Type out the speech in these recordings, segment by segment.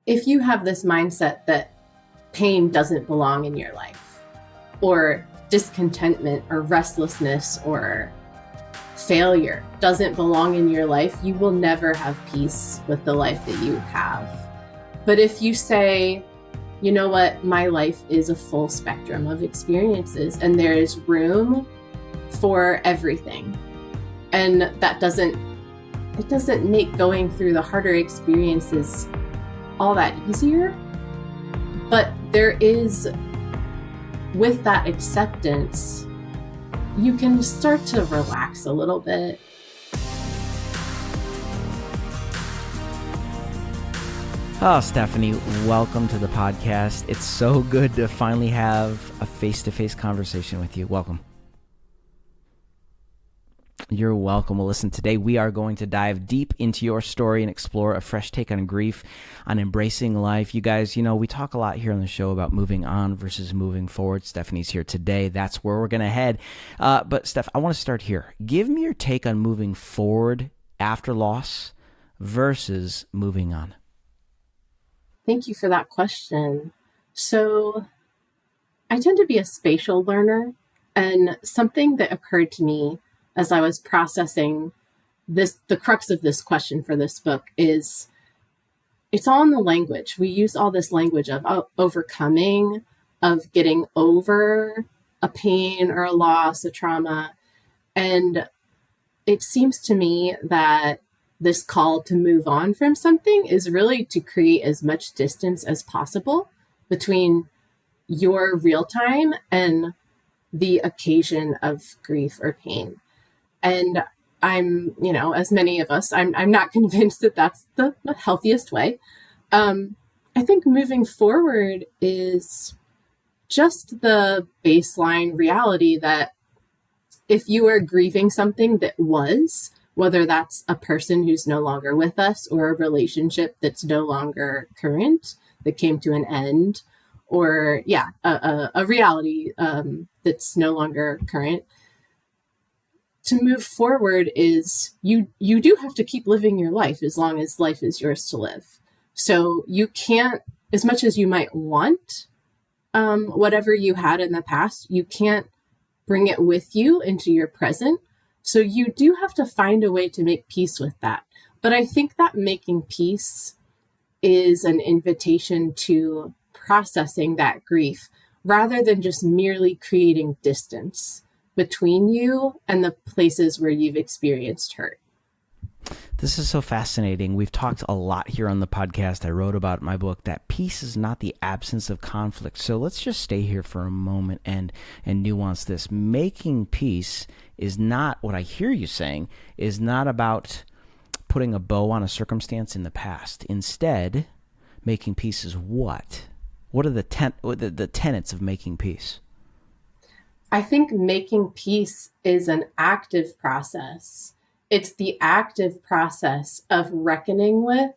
if you have this mindset that pain doesn't belong in your life, or discontentment or restlessness or failure doesn't belong in your life, you will never have peace with the life that you have. But if you say, you know what, my life is a full spectrum of experiences and there is room for everything, and that doesn't make going through the harder experiences all that easier, but there is, with that acceptance, you can start to relax a little bit. Oh, Stephanie, welcome to the podcast. It's so good to finally have a face-to-face conversation with you. Welcome. You're welcome. Well, listen, today we are going to dive deep into your story and explore a fresh take on grief, on embracing life. You guys, we talk a lot here on the show about moving on versus moving forward. Stephanie's here today. That's where we're going to head. But Steph, I want to start here. Give me your take on moving forward after loss versus moving on. Thank you for that question. So I tend to be a spatial learner, and something that occurred to me as I was processing this, the crux of this question for this book, is it's all in the language. We use all this language of overcoming, of getting over a pain or a loss, a trauma. And it seems to me that this call to move on from something is really to create as much distance as possible between your real time and the occasion of grief or pain. And I'm, as many of us, I'm not convinced that that's the healthiest way. I think moving forward is just the baseline reality that if you are grieving something that was, whether that's a person who's no longer with us or a relationship that's no longer current, that came to an end, or a reality that's no longer current, to move forward is you do have to keep living your life as long as life is yours to live. So you can't, as much as you might want whatever you had in the past, you can't bring it with you into your present. So you do have to find a way to make peace with that. But I think that making peace is an invitation to processing that grief rather than just merely creating distance between you and the places where you've experienced hurt. This is so fascinating. We've talked a lot here on the podcast. I wrote about in my book that peace is not the absence of conflict. So let's just stay here for a moment and nuance this. Making peace is not, what I hear you saying, is not about putting a bow on a circumstance in the past. Instead, making peace is what? What are the tenets of making peace? I think making peace is an active process. It's the active process of reckoning with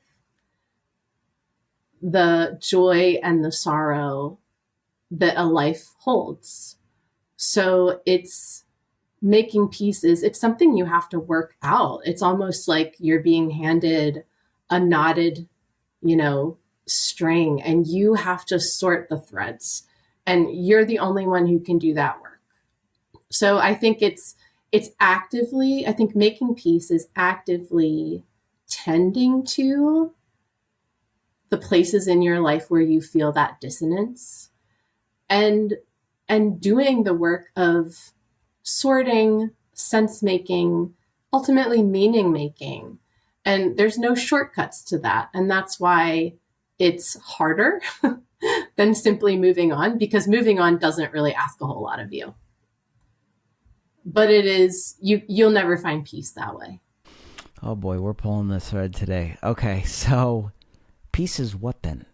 the joy and the sorrow that a life holds. So it's making peace it's something you have to work out. It's almost like you're being handed a knotted, string, and you have to sort the threads. And you're the only one who can do that work. So I think it's actively, I think making peace is actively tending to the places in your life where you feel that dissonance, and doing the work of sorting, sense making, ultimately meaning making. And there's no shortcuts to that. And that's why it's harder than simply moving on, because moving on doesn't really ask a whole lot of you. But it is, you'll never find peace that way. Oh boy, we're pulling the thread today. Okay, so peace is what then?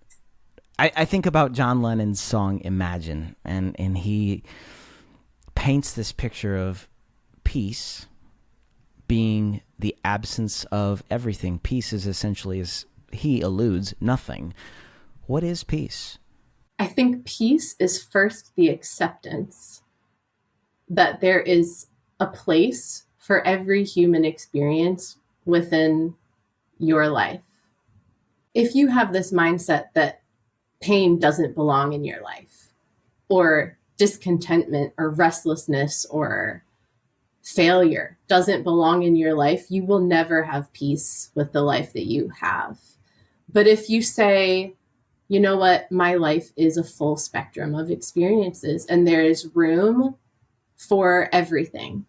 I think about John Lennon's song Imagine, and he paints this picture of peace being the absence of everything. Peace is essentially, as he alludes, nothing. What is peace? I think peace is first the acceptance that there is a place for every human experience within your life. if you have this mindset that pain doesn't belong in your life, or discontentment or restlessness or failure doesn't belong in your life, you will never have peace with the life that you have. But if you say, you know what, my life is a full spectrum of experiences and there is room for everything.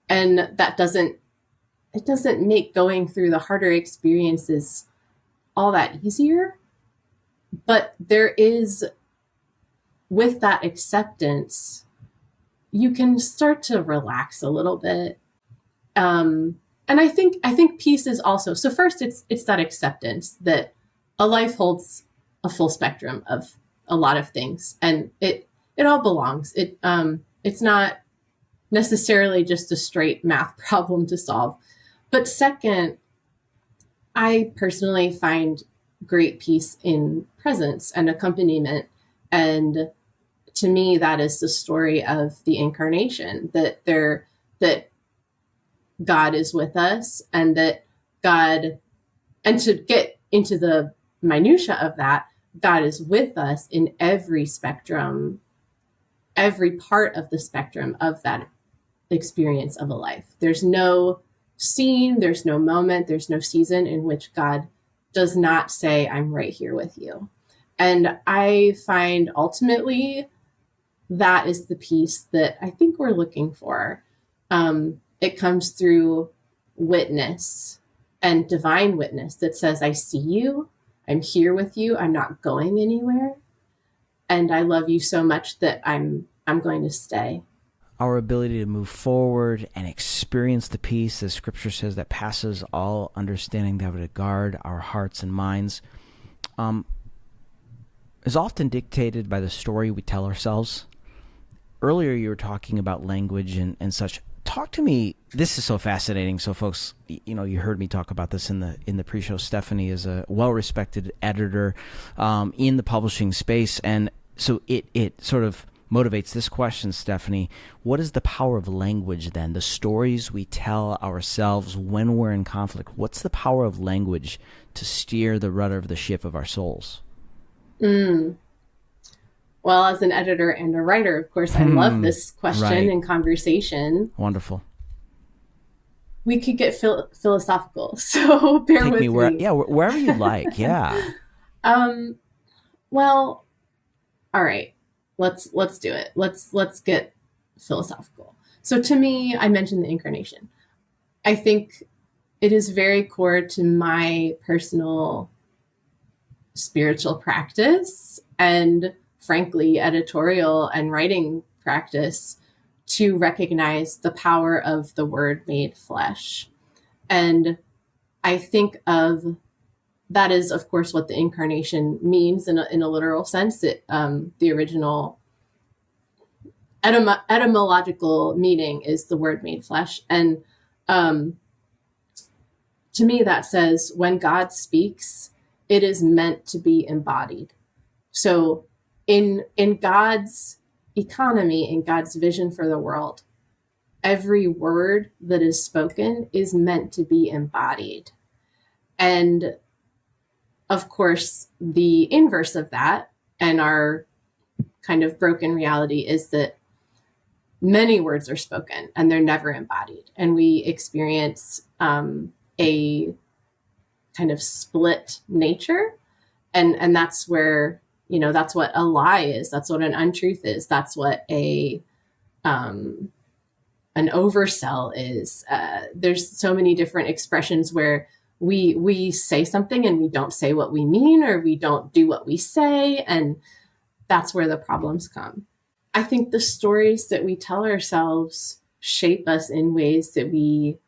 And it doesn't make going through the harder experiences all that easier. But there is, with that acceptance, you can start to relax a little bit. And I think peace is also, so first it's that acceptance that a life holds a full spectrum of a lot of things, and it all belongs. It's not necessarily just a straight math problem to solve. But second, I personally find great peace in presence and accompaniment. And to me, that is the story of the incarnation, that God is with us, and and to get into the minutia of that, God is with us in every spectrum, every part of the spectrum of that experience of a life. There's no scene, there's no moment, there's no season in which God does not say, I'm right here with you. And I find ultimately that is the peace that I think we're looking for. It comes through witness and divine witness that says, I see you, I'm here with you, I'm not going anywhere, and I love you so much that I'm going to stay. Our ability to move forward and experience the peace, as Scripture says, that passes all understanding, that would guard our hearts and minds, is often dictated by the story we tell ourselves. Earlier, you were talking about language and such. Talk to me. This is so fascinating. So, folks, you heard me talk about this in the pre-show. Stephanie is a well-respected editor in the publishing space, and so it sort of motivates this question, Stephanie. What is the power of language then? The stories we tell ourselves when we're in conflict. What's the power of language to steer the rudder of the ship of our souls? Well, as an editor and a writer, of course, I love this question and conversation. Wonderful. We could get philosophical, so bear with me. Wherever you like. Yeah. Well, all right. Let's do it. Let's get philosophical. So to me, I mentioned the incarnation. I think it is very core to my personal spiritual practice and, frankly, editorial and writing practice to recognize the power of the Word made flesh. And I think of that is, of course, what the incarnation means in a literal sense. The original etymological meaning is the Word made flesh. And to me, that says when God speaks, it is meant to be embodied. So in God's economy, in God's vision for the world, every word that is spoken is meant to be embodied. And of course, the inverse of that, and our kind of broken reality, is that many words are spoken and they're never embodied. And we experience a kind of split nature. And that's where, that's what a lie is. That's what an untruth is. That's what an oversell is. There's so many different expressions where we say something and we don't say what we mean, or we don't do what we say. And that's where the problems come. I think the stories that we tell ourselves shape us in ways that we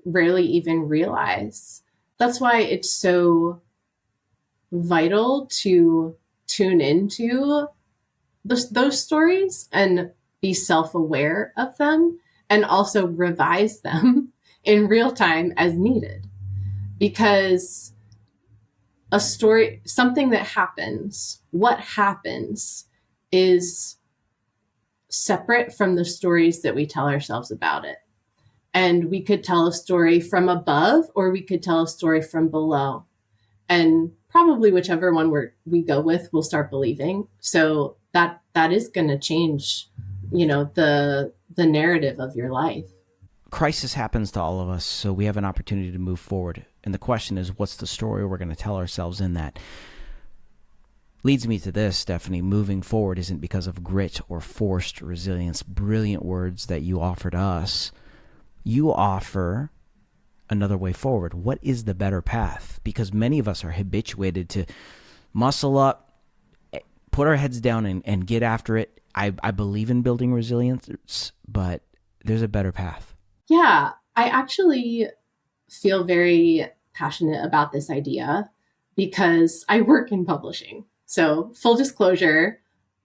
rarely even realize. That's why it's so vital to tune into those stories and be self-aware of them, and also revise them in real time as needed. Because a story, something that happens, what happens is separate from the stories that we tell ourselves about it. And we could tell a story from above, or we could tell a story from below. And probably whichever one we go with, we'll start believing. So that is going to change, the narrative of your life. Crisis happens to all of us, so we have an opportunity to move forward. And the question is, what's the story we're going to tell ourselves in that? Leads me to this, Stephanie. Moving forward isn't because of grit or forced resilience. Brilliant words that you offered us. You offer another way forward. What is the better path? Because many of us are habituated to muscle up, put our heads down and get after it. I believe in building resilience, but there's a better path. Yeah, I actually feel very passionate about this idea because I work in publishing. So full disclosure,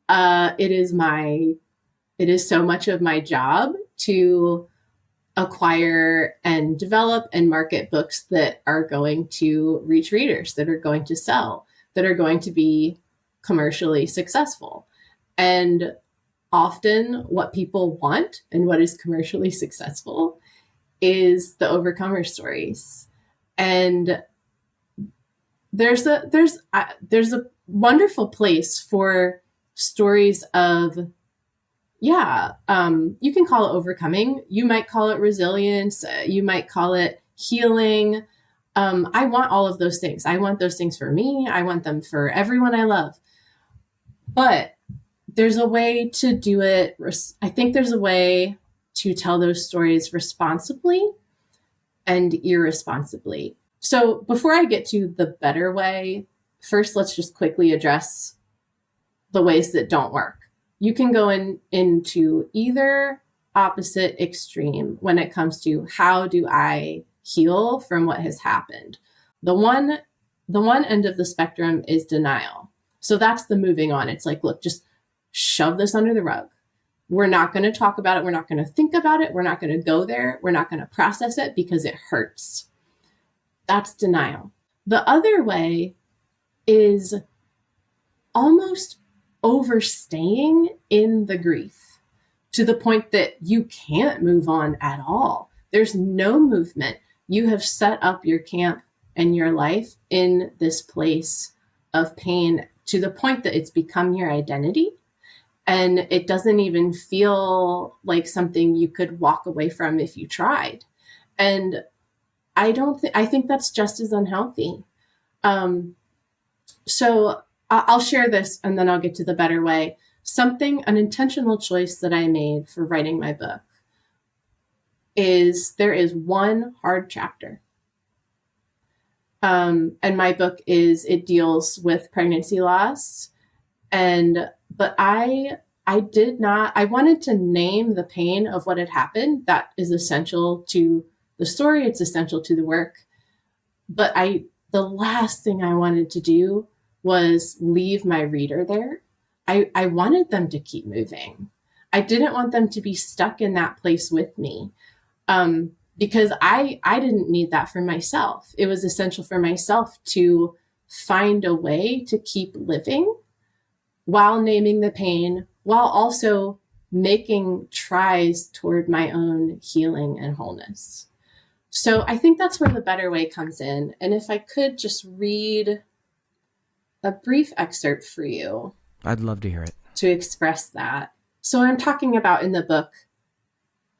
it is so much of my job to acquire and develop and market books that are going to reach readers, that are going to sell, that are going to be commercially successful. And often what people want and what is commercially successful is the overcomer stories. And there's a wonderful place for stories of, you can call it overcoming. You might call it resilience. You might call it healing. I want all of those things. I want those things for me. I want them for everyone I love. But there's a way to do it. I think there's a way to tell those stories responsibly and irresponsibly. So before I get to the better way, first, let's just quickly address the ways that don't work. You can go into either opposite extreme when it comes to how do I heal from what has happened. The one end of the spectrum is denial. So that's the moving on. It's like, look, just shove this under the rug. We're not going to talk about it. We're not going to think about it. We're not going to go there. We're not going to process it because it hurts. That's denial. The other way is almost overstaying in the grief to the point that you can't move on at all. There's no movement. You have set up your camp and your life in this place of pain to the point that it's become your identity. And it doesn't even feel like something you could walk away from if you tried. And I think that's just as unhealthy. So I'll share this and then I'll get to the better way. An intentional choice that I made for writing my book is there is one hard chapter. And my book it deals with pregnancy loss. But I wanted to name the pain of what had happened. That is essential to the story. It's essential to the work. But the last thing I wanted to do was leave my reader there. I wanted them to keep moving. I didn't want them to be stuck in that place with me. Because I didn't need that for myself. It was essential for myself to find a way to keep living while naming the pain, while also making tries toward my own healing and wholeness. So I think that's where the better way comes in. And if I could just read a brief excerpt for you. I'd love to hear it. To express that. So I'm talking about in the book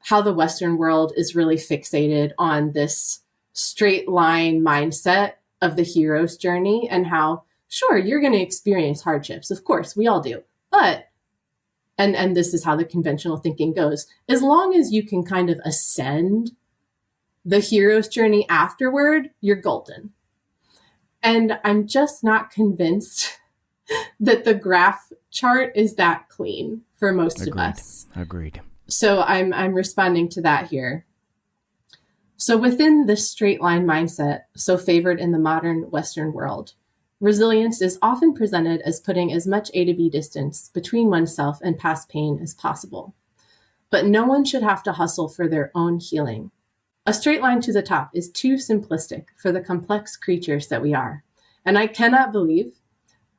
how the Western world is really fixated on this straight line mindset of the hero's journey and how, sure, you're going to experience hardships. Of course, we all do. But, and this is how the conventional thinking goes, as long as you can kind of ascend the hero's journey afterward, you're golden. And I'm just not convinced that the graph chart is that clean for most of us. Agreed. So I'm responding to that here. So within this straight line mindset, so favored in the modern Western world, resilience is often presented as putting as much A to B distance between oneself and past pain as possible. But no one should have to hustle for their own healing. A straight line to the top is too simplistic for the complex creatures that we are. And I cannot believe,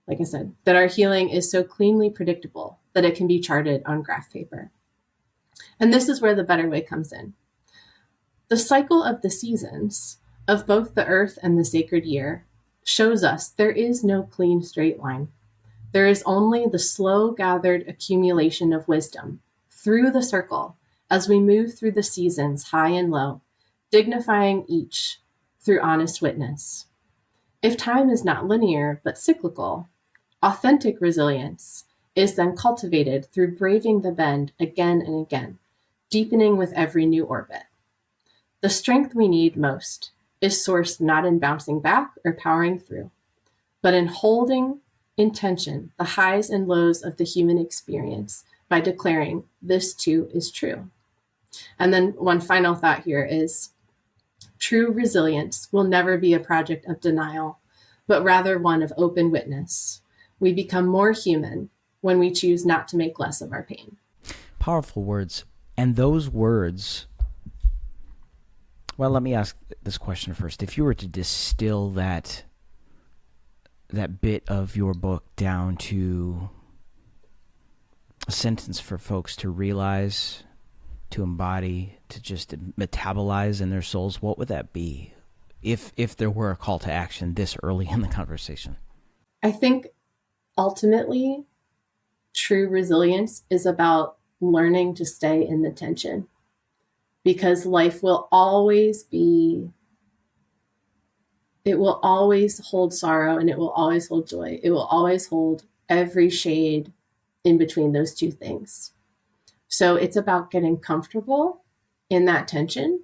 like I said, that our healing is so cleanly predictable that it can be charted on graph paper. And this is where the better way comes in. The cycle of the seasons of both the earth and the sacred year shows us there is no clean straight line. There is only the slow gathered accumulation of wisdom through the circle as we move through the seasons high and low, dignifying each through honest witness. If time is not linear but cyclical, authentic resilience is then cultivated through braving the bend again and again, deepening with every new orbit. The strength we need most is sourced not in bouncing back or powering through, but in holding in tension the highs and lows of the human experience by declaring this too is true. And then one final thought here is true resilience will never be a project of denial, but rather one of open witness. We become more human when we choose not to make less of our pain. Powerful words. And those words, well, let me ask this question first. If you were to distill that bit of your book down to a sentence for folks to realize, to embody, to just metabolize in their souls, what would that be? If there were a call to action this early in the conversation? I think ultimately true resilience is about learning to stay in the tension, because life will always hold sorrow and it will always hold joy. It will always hold every shade in between those two things. So it's about getting comfortable in that tension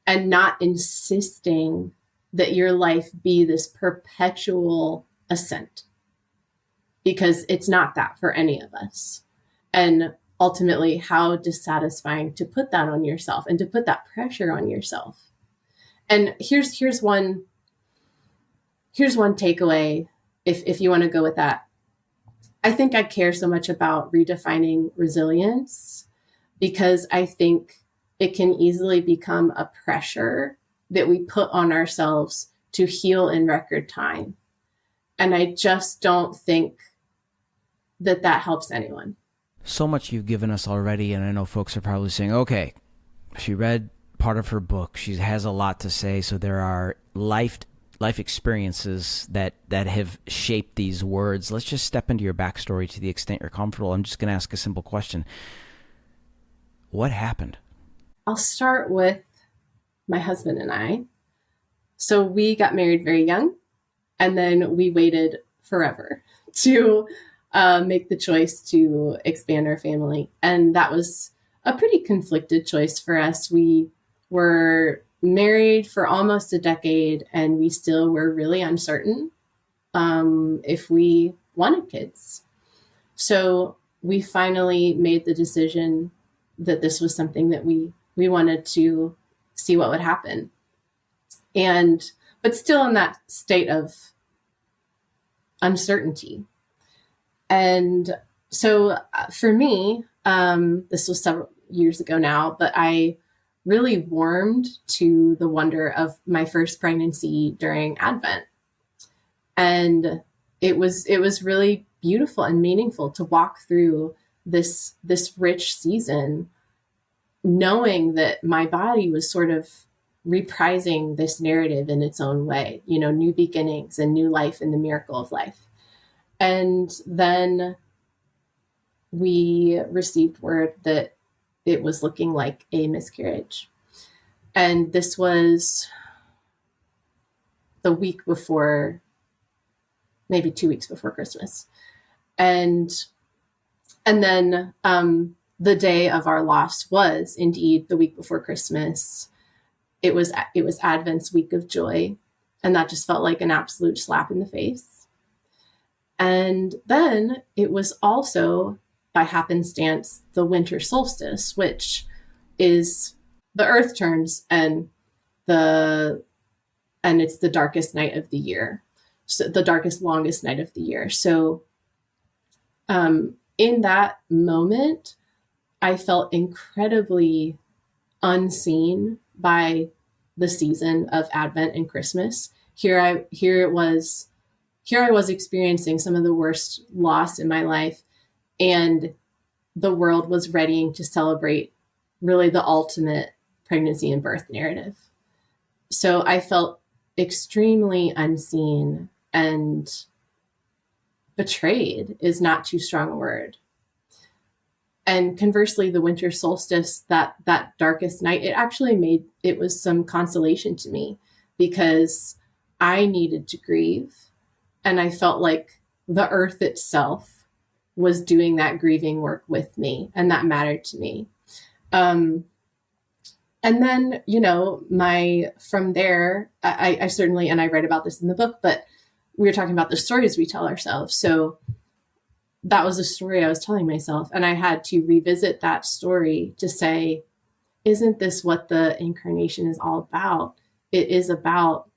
and not insisting that your life be this perpetual ascent, because it's not that for any of us. And ultimately, how dissatisfying to put that on yourself and to put that pressure on yourself. And here's one takeaway, if you want to go with that. I think I care so much about redefining resilience because I think it can easily become a pressure that we put on ourselves to heal in record time. And I just don't think that helps anyone. So much you've given us already, and I know folks are probably saying, okay, she read part of her book. She has a lot to say, so there are life experiences that have shaped these words. Let's just step into your backstory to the extent you're comfortable. I'm just going to ask a simple question. What happened? I'll start with my husband and I. So we got married very young, and then we waited forever to make the choice to expand our family. And that was a pretty conflicted choice for us. We were married for almost a decade, and we still were really uncertain if we wanted kids. So we finally made the decision that this was something that we wanted to see what would happen. But still in that state of uncertainty. And so for me, this was several years ago now, but I really warmed to the wonder of my first pregnancy during Advent. And it was really beautiful and meaningful to walk through this rich season, knowing that my body was sort of reprising this narrative in its own way, new beginnings and new life in the miracle of life. And then we received word that it was looking like a miscarriage. And this was the week before, maybe 2 weeks before Christmas. And then the day of our loss was indeed the week before Christmas. It was Advent's week of joy. And that just felt like an absolute slap in the face. And then it was also, by happenstance, the winter solstice, which is the earth turns and it's the darkest night of the year. So the darkest, longest night of the year. So in that moment, I felt incredibly unseen by the season of Advent and Christmas. Here I was experiencing some of the worst loss in my life, and the world was readying to celebrate really the ultimate pregnancy and birth narrative. So I felt extremely unseen and betrayed is not too strong a word. And conversely, the winter solstice, that darkest night, it was some consolation to me, because I needed to grieve. And I felt like the earth itself was doing that grieving work with me, and that mattered to me. And then, from there, I certainly, and I write about this in the book, but we were talking about the stories we tell ourselves. So that was a story I was telling myself. And I had to revisit that story to say, isn't this what the incarnation is all about? It is about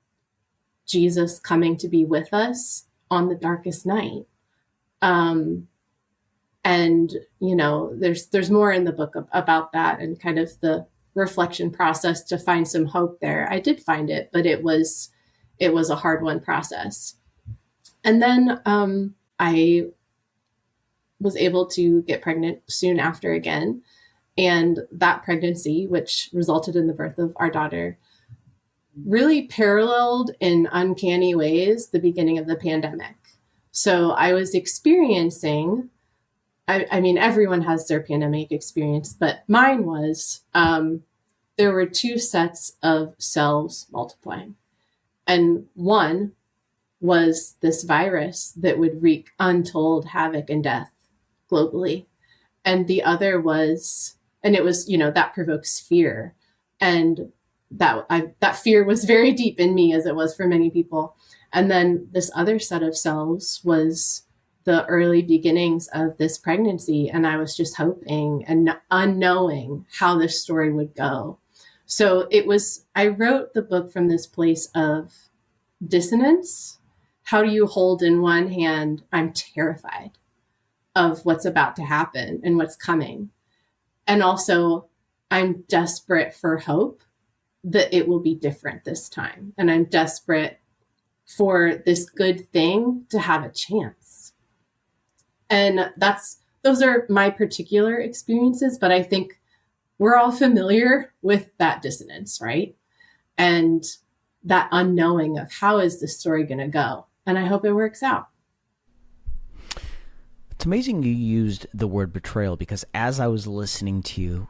Jesus coming to be with us on the darkest night. And, there's more in the book about that, and kind of the reflection process to find some hope there. I did find it, but it was a hard one process. And then I was able to get pregnant soon after again. And that pregnancy, which resulted in the birth of our daughter, really paralleled in uncanny ways the beginning of the pandemic. So I was experiencing, I mean, everyone has their pandemic experience, but mine was, there were two sets of cells multiplying. And one was this virus that would wreak untold havoc and death globally. And the other was, and it was, that provokes fear. And that fear was very deep in me, as it was for many people. And then this other set of cells was the early beginnings of this pregnancy. And I was just hoping and unknowing how this story would go. So I wrote the book from this place of dissonance. How do you hold in one hand, I'm terrified of what's about to happen and what's coming. And also, I'm desperate for hope that it will be different this time. And I'm desperate for this good thing to have a chance. And those are my particular experiences, but I think we're all familiar with that dissonance, right? And that unknowing of how is this story going to go? And I hope it works out. It's amazing you used the word betrayal, because as I was listening to you,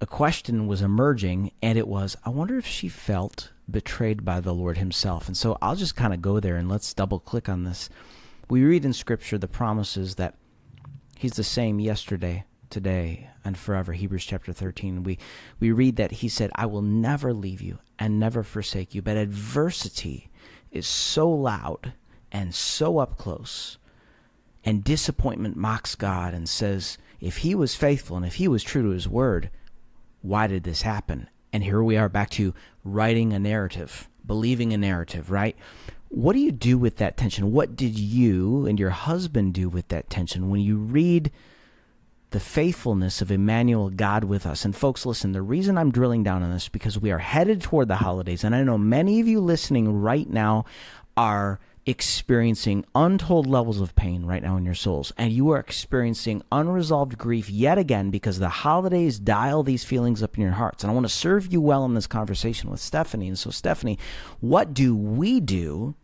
a question was emerging, and it was, I wonder if she felt betrayed by the Lord himself. And so I'll just kind of go there and let's double click on this. We read in Scripture the promises that he's the same yesterday, today, and forever. Hebrews chapter 13. We read that he said, I will never leave you and never forsake you. But adversity is so loud and so up close, and disappointment mocks God and says, if he was faithful and if he was true to his word, why did this happen? And here we are back to writing a narrative, believing a narrative, right? What do you do with that tension? What did you and your husband do with that tension when you read the faithfulness of Emmanuel, God with us? And folks, listen, the reason I'm drilling down on this is because we are headed toward the holidays. And I know many of you listening right now are experiencing untold levels of pain right now in your souls. And you are experiencing unresolved grief yet again, because the holidays dial these feelings up in your hearts. And I want to serve you well in this conversation with Stephanie. And so, Stephanie, what do we do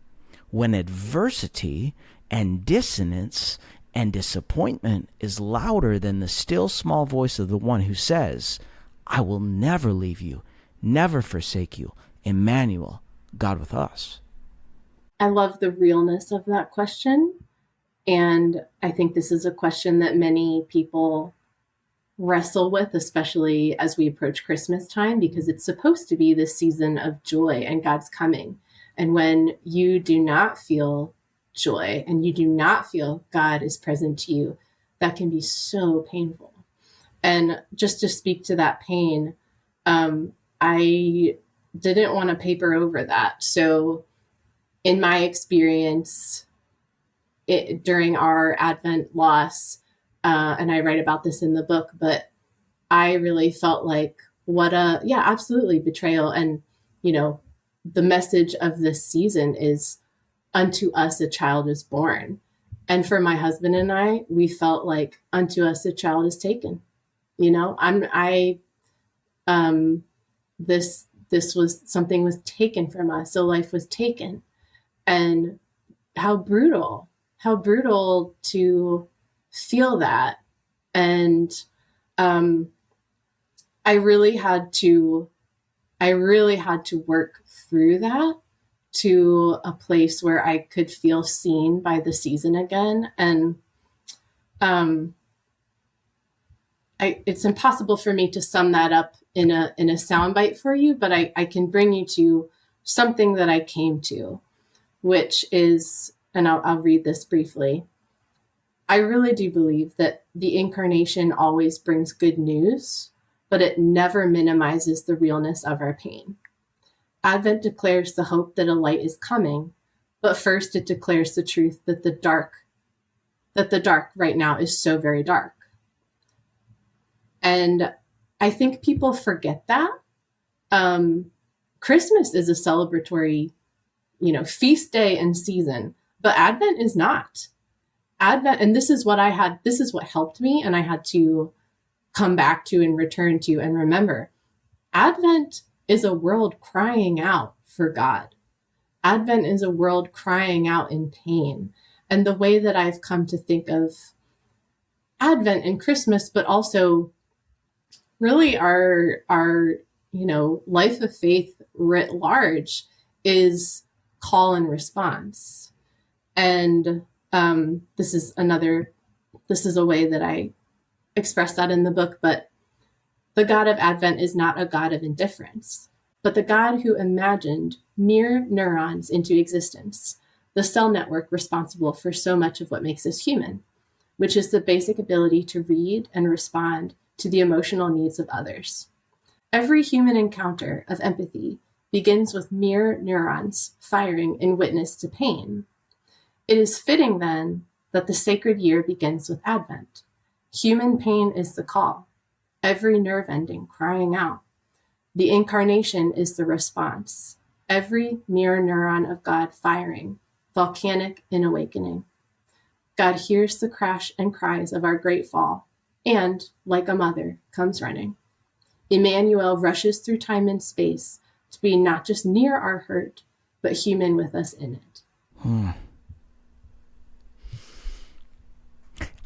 when adversity and dissonance and disappointment is louder than the still small voice of the one who says, I will never leave you, never forsake you, Emmanuel, God with us? I love the realness of that question. And I think this is a question that many people wrestle with, especially as we approach Christmas time, because it's supposed to be this season of joy and God's coming. And when you do not feel joy and you do not feel God is present to you, that can be so painful. And just to speak to that pain, I didn't want to paper over that. So in my experience, during our Advent loss, and I write about this in the book, but I really felt like absolutely betrayal. And, the message of this season is, unto us a child is born. And for my husband and I, we felt like unto us a this something was taken from us. So life was taken. And how brutal to feel that. And I really had to work through that to a place where I could feel seen by the season again. And it's impossible for me to sum that up in a soundbite for you, but I can bring you to something that I came to, which is, and I'll read this briefly. I really do believe that the incarnation always brings good news, but it never minimizes the realness of our pain. Advent declares the hope that a light is coming, but first it declares the truth that the dark right now is so very dark. And I think people forget that. Christmas is a celebratory, feast day and season, but Advent is not. Advent, and this is what helped me, and I had to come back to and return to and remember. Advent is a world crying out for God. Advent is a world crying out in pain. And the way that I've come to think of Advent and Christmas, but also really our life of faith writ large, is call and response. And this is a way that I express that in the book, but the God of Advent is not a God of indifference, but the God who imagined mere neurons into existence, the cell network responsible for so much of what makes us human, which is the basic ability to read and respond to the emotional needs of others. Every human encounter of empathy begins with mere neurons firing in witness to pain. It is fitting, then, that the sacred year begins with Advent. Human pain is the call, every nerve ending crying out. The incarnation is the response, every mere neuron of God firing, volcanic in awakening. God hears the crash and cries of our great fall, and, like a mother, comes running. Emmanuel rushes through time and space to be not just near our hurt, but human with us in it.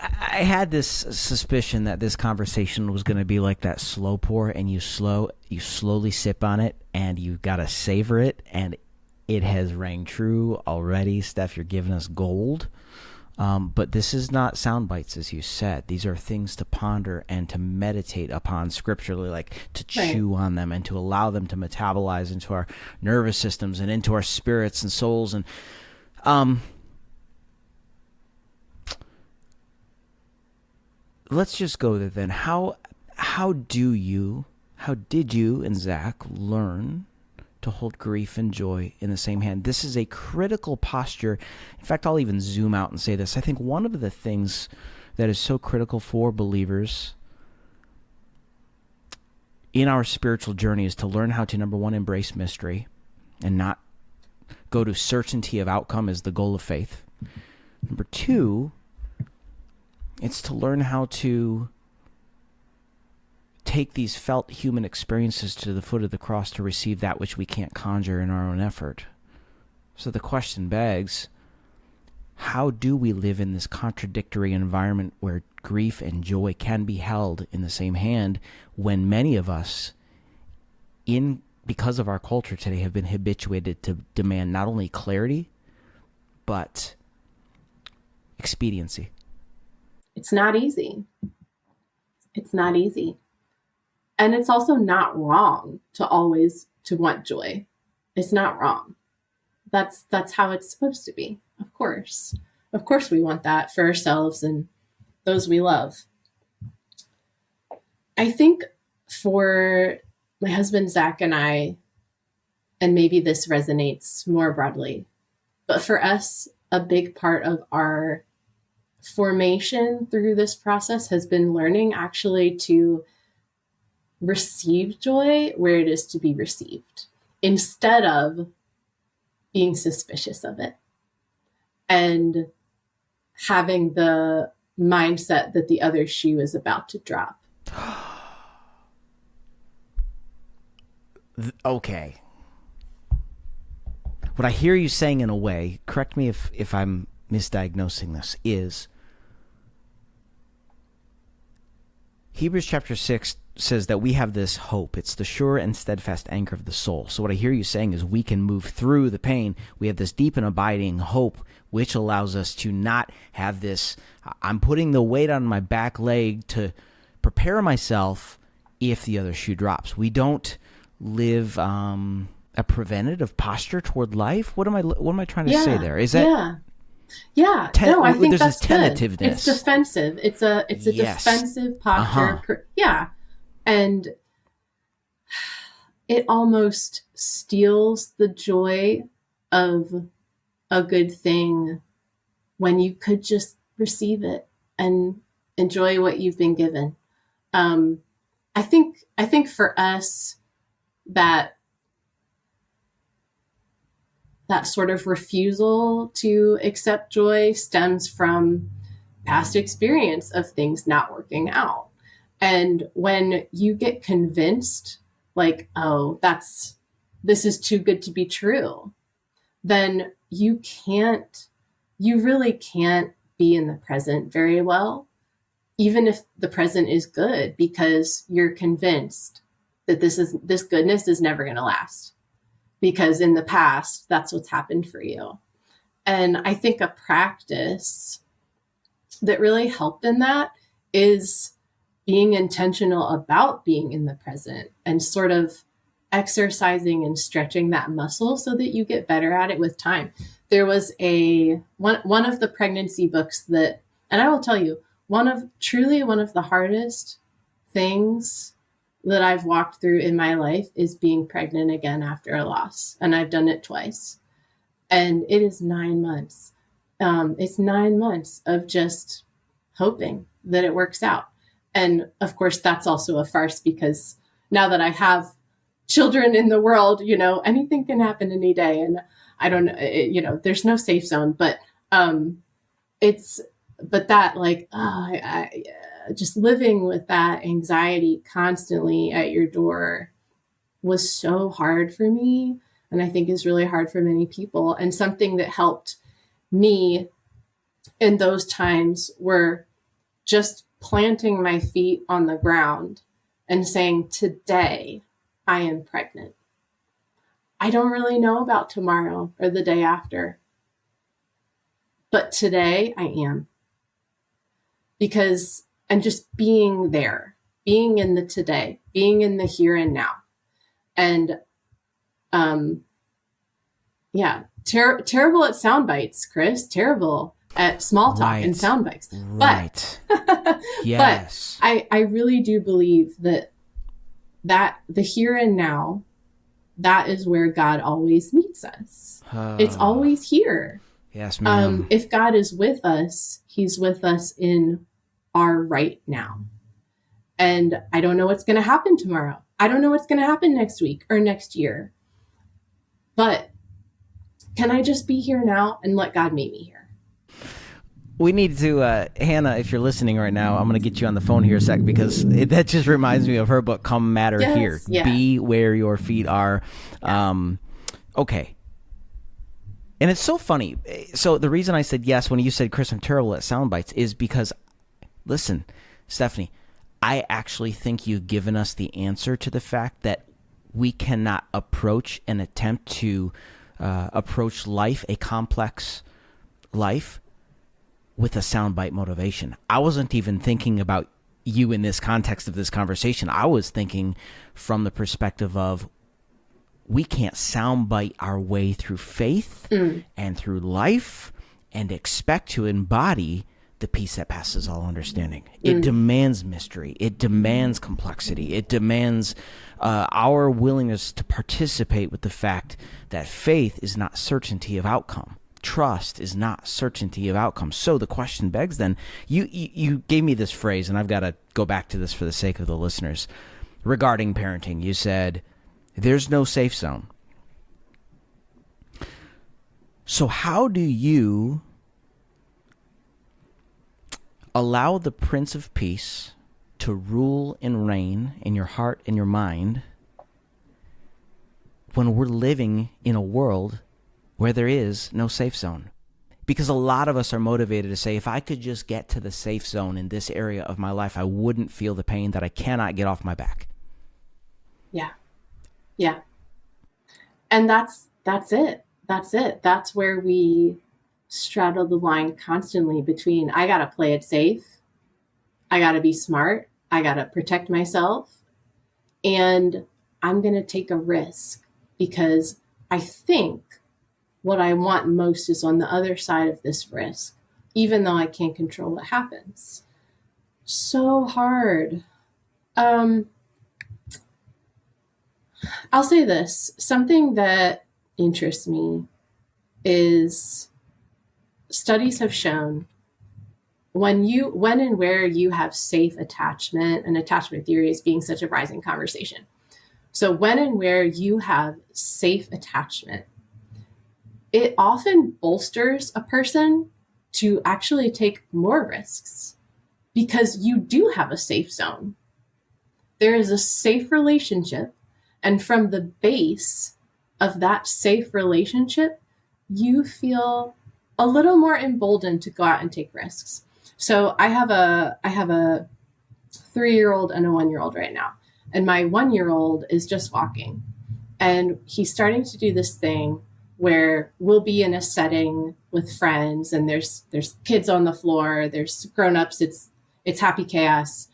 I had this suspicion that this conversation was going to be like that slow pour, and you slowly sip on it, and you got to savor it, and it has rang true already. Steph, you're giving us gold. But this is not sound bites, as you said. These are things to ponder and to meditate upon scripturally, like to chew on them and to allow them to metabolize into our nervous systems and into our spirits and souls. And let's just go there then. How did you and Zach learn to hold grief and joy in the same hand? This is a critical posture. In fact, I'll even zoom out and say this. I think one of the things that is so critical for believers in our spiritual journey is to learn how to, number one, embrace mystery and not go to certainty of outcome as the goal of faith. Number two, it's to learn how to take these felt human experiences to the foot of the cross to receive that which we can't conjure in our own effort. So the question begs, how do we live in this contradictory environment where grief and joy can be held in the same hand when many of us, because of our culture today, have been habituated to demand not only clarity, but expediency? It's not easy. It's not easy. And it's also not wrong to want joy. It's not wrong. That's how it's supposed to be. Of course we want that for ourselves and those we love. I think for my husband, Zach, and I, and maybe this resonates more broadly, but for us, a big part of our formation through this process has been learning actually to receive joy where it is to be received, instead of being suspicious of it and having the mindset that the other shoe is about to drop. Okay. What I hear you saying in a way, correct me if I'm misdiagnosing this, is Hebrews chapter 6 says that we have this hope. It's the sure and steadfast anchor of the soul. So what I hear you saying is we can move through the pain. We have this deep and abiding hope, which allows us to not have this, I'm putting the weight on my back leg to prepare myself if the other shoe drops. We don't live a preventative posture toward life. What am I trying to say there? Is that no, I think that's tentativeness. Good. It's defensive. It's a Yes. defensive posture. And it almost steals the joy of a good thing when you could just receive it and enjoy what you've been given. I think for us that sort of refusal to accept joy stems from past experience of things not working out. And when you get convinced, like, oh, this is too good to be true, then you really can't be in the present very well, even if the present is good, because you're convinced that this goodness is never going to last. Because in the past, that's what's happened for you. And I think a practice that really helped in that is being intentional about being in the present and sort of exercising and stretching that muscle so that you get better at it with time. There was one of the pregnancy books that, and I will tell you, one of the hardest things that I've walked through in my life is being pregnant again after a loss. And I've done it twice. And it is 9 months. It's 9 months of just hoping that it works out. And of course, that's also a farce, because now that I have children in the world, anything can happen any day. And I don't know, there's no safe zone, but just living with that anxiety constantly at your door was so hard for me. And I think is really hard for many people. And something that helped me in those times were just planting my feet on the ground and saying, today I am pregnant. I don't really know about tomorrow or the day after, but today I am. And just being there, being in the today, being in the here and now. And terrible at sound bites, Chris, terrible at small talk and sound bites. Right. Yes. But I really do believe that the here and now, that is where God always meets us. It's always here. Yes, ma'am. If God is with us, he's with us in our right now. And I don't know what's going to happen tomorrow. I don't know what's going to happen next week or next year. But can I just be here now and let God meet me here? We need to, Hannah, if you're listening right now, I'm going to get you on the phone here a sec, because that just reminds me of her book, Come Matter Here. Yeah. Be where your feet are. Yeah. Okay. And it's so funny. So the reason I said yes when you said, Chris, I'm terrible at sound bites, is because, listen, Stephanie, I actually think you've given us the answer to the fact that we cannot approach and attempt to approach life, a complex life, with a soundbite motivation. I wasn't even thinking about you in this context of this conversation. I was thinking from the perspective of, we can't soundbite our way through faith and through life and expect to embody the peace that passes all understanding. It demands mystery. It demands complexity. It demands our willingness to participate with the fact that faith is not certainty of outcome. Trust is not certainty of outcome. So the question begs then, you gave me this phrase, and I've got to go back to this for the sake of the listeners, regarding parenting. You said, there's no safe zone. So how do you allow the Prince of Peace to rule and reign in your heart and your mind when we're living in a world where there is no safe zone. Because a lot of us are motivated to say, if I could just get to the safe zone in this area of my life, I wouldn't feel the pain that I cannot get off my back. Yeah. Yeah. And that's it. That's it. That's where we straddle the line constantly between, I got to play it safe. I got to be smart. I got to protect myself. And I'm going to take a risk because I think what I want most is on the other side of this risk, even though I can't control what happens. So hard. I'll say this. Something that interests me is studies have shown when and where you have safe attachment, and attachment theory is being such a rising conversation. So when and where you have safe attachment, it often bolsters a person to actually take more risks because you do have a safe zone. There is a safe relationship. And from the base of that safe relationship, you feel a little more emboldened to go out and take risks. So I have a 3-year-old and a 1-year-old right now. And my 1-year-old is just walking. And he's starting to do this thing where we'll be in a setting with friends and there's kids on the floor, there's grown-ups, it's happy chaos.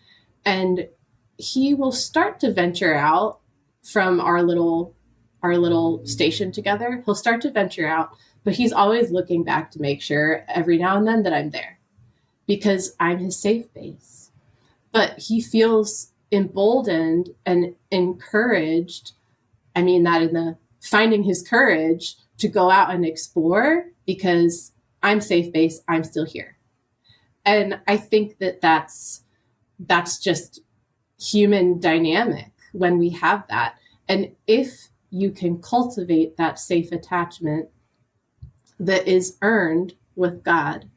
And he will start to venture out from our little station together. He'll start to venture out, but he's always looking back to make sure every now and then that I'm there because I'm his safe base. But he feels emboldened and encouraged. I mean that in the finding his courage to go out and explore because I'm safe base, I'm still here. And I think that that's just human dynamic when we have that. And if you can cultivate that safe attachment that is earned with God,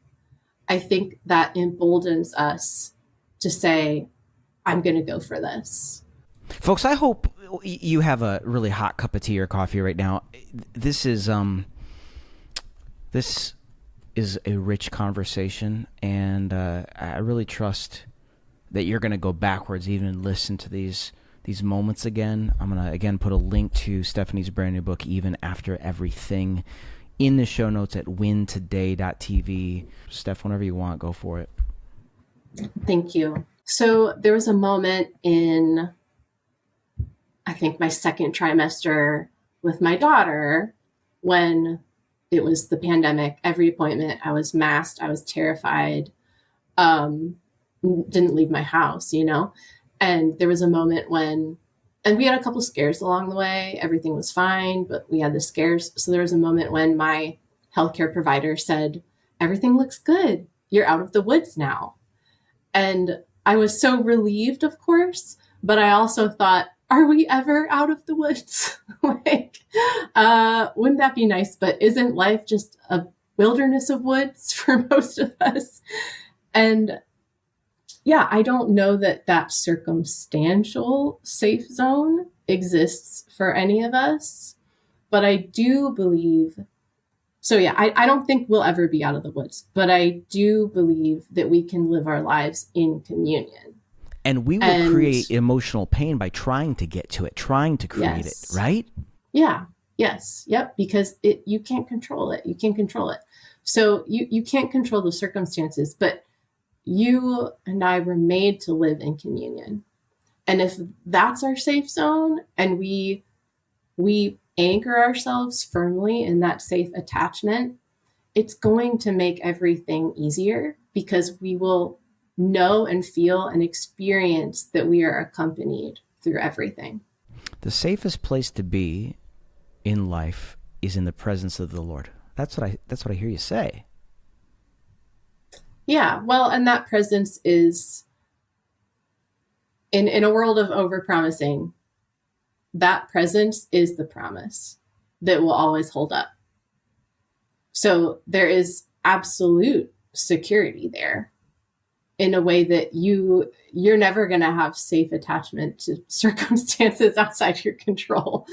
I think that emboldens us to say, I'm going to go for this. Folks, I hope you have a really hot cup of tea or coffee right now. This is a rich conversation, and I really trust that you're going to go backwards, even listen to these moments again. I'm going to, again, put a link to Stephanie's brand new book, Even After Everything, in the show notes at wintoday.tv. Steph, whenever you want, go for it. Thank you. So there was a moment in, I think, my second trimester with my daughter when it was the pandemic. Every appointment, I was masked. I was terrified. Didn't leave my house, And there was a moment when, and we had a couple scares along the way. Everything was fine, but we had the scares. So there was a moment when my healthcare provider said, everything looks good. You're out of the woods now. And I was so relieved, of course, but I also thought, are we ever out of the woods? Wouldn't that be nice? But isn't life just a wilderness of woods for most of us? And yeah, I don't know that circumstantial safe zone exists for any of us, but I do believe, so yeah, I don't think we'll ever be out of the woods, but I do believe that we can live our lives in communion. And we will create emotional pain by trying to get to it, trying to create it, right? Yeah. Yes. Yep. Because you can't control it. You can't control it. So you can't control the circumstances, but you and I were made to live in communion. And if that's our safe zone and we anchor ourselves firmly in that safe attachment, it's going to make everything easier because we will know and feel and experience that we are accompanied through everything. The safest place to be in life is in the presence of the Lord. That's what I hear you say. Yeah, well, and that presence is in a world of overpromising. That presence is the promise that will always hold up. So there is absolute security there in a way that you're never going to have safe attachment to circumstances outside your control.